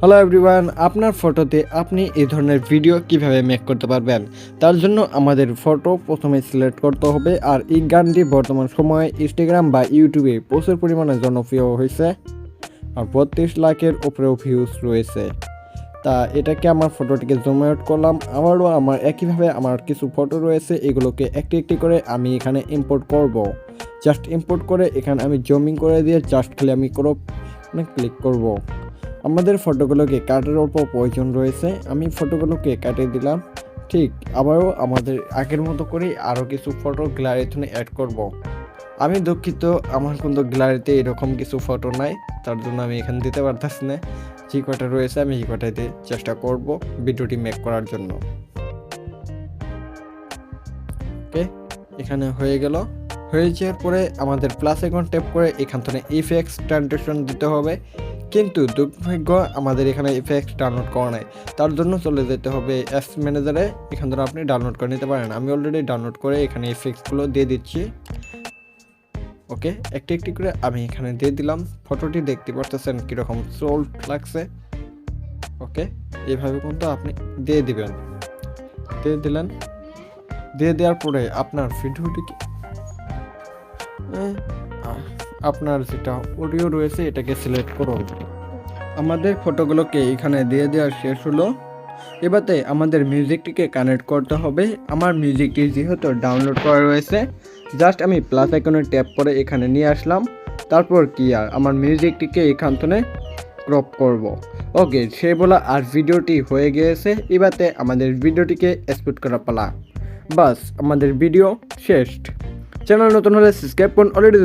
Hello everyone, আপনার ফটোতে আপনি এই ধরনের ভিডিও কিভাবে মেক করতে পারবেন, তার জন্য আমাদের ফটো প্রথমে সিলেক্ট করতে হবে। আর এই গানটি বর্তমান সময়ে ইনস্টাগ্রাম বা ইউটিউবে প্রচুর পরিমাণে জনপ্রিয় হয়েছে আর 32 লাখের উপরেও ভিউজ রয়েছে। তা এটাকে আমার ফটোটিকে জুম আউট করলাম। আমার একইভাবে আমার কিছু ফটো রয়েছে, এগুলোকে একটি একটি করে আমি এখানে ইম্পোর্ট করব। জাস্ট ইম্পোর্ট করে এখানে আমি জুমিং করে দিয়ে জাস্ট খালি আমি ক্লিক করব। আমাদের ফটোগুলোকে কাটার অল্প প্রয়োজন রয়েছে, আমি ফটোগুলোকে কাটিয়ে দিলাম। ঠিক আবারও আমাদের আগের মতো করে আরও কিছু ফটো গ্যালারিতে অ্যাড করব। আমি দুঃখিত, আমার কিন্তু গ্যালারিতে এরকম কিছু ফটো নাই, তার জন্য আমি এখানে দিতে পারতেছি না। যে কটা রয়েছে আমি এই কটাতে চেষ্টা করব ভিডিওটি মেক করার জন্য। ওকে, এখানে হয়ে গেল। হয়ে যাওয়ার পরে আমাদের প্লাস আইকন ট্যাপ করে এখান থেকে ইফেক্টস ট্রানজিশন দিতে হবে, কিন্তু দুর্ভাগ্য আমাদের এখানে ইফেক্টস ডাউনলোড করা নাই। তার জন্য চলে যেতে হবে অ্যাপস ম্যানেজারে, এখান থেকে আপনি ডাউনলোড করে নিতে পারেন। আমি অলরেডি ডাউনলোড করে এখানে ইফেক্টসগুলো দিয়ে দিচ্ছি। ওকে, একটি একটি করে আমি এখানে দিয়ে দিলাম। ফটোটি দেখতে পারতেছেন কীরকম সোল্ড লাগছে। ওকে, এইভাবে কিন্তু আপনি দিয়ে দিবেন। দিয়ে দিলেন, দিয়ে দেওয়ার পরে আপনার ভিডিওটিকে আপনার যেটা অডিও রয়েছে এটাকে সিলেক্ট করুন। আমাদের ফটোগুলোকে এখানে দিয়ে দেওয়া শেষ হলো। এবারে আমাদের মিউজিকটিকে কানেক্ট করতে হবে। আমার মিউজিকটি যেহেতু ডাউনলোড করা রয়েছে, জাস্ট আমি প্লাস আইকনে ট্যাপ করে এখানে নিয়ে আসলাম। তারপর কি আর আমার মিউজিকটিকে এখান থেকে ক্রপ করব। ওকে, সে বলা আর ভিডিওটি হয়ে গিয়েছে। এবারে আমাদের ভিডিওটিকে এক্সপোর্ট করা পালা। বাস, আমাদের ভিডিও শেষ। চ্যানেল নতুন হলে সাবস্ক্রাইব করুন। অলরেডি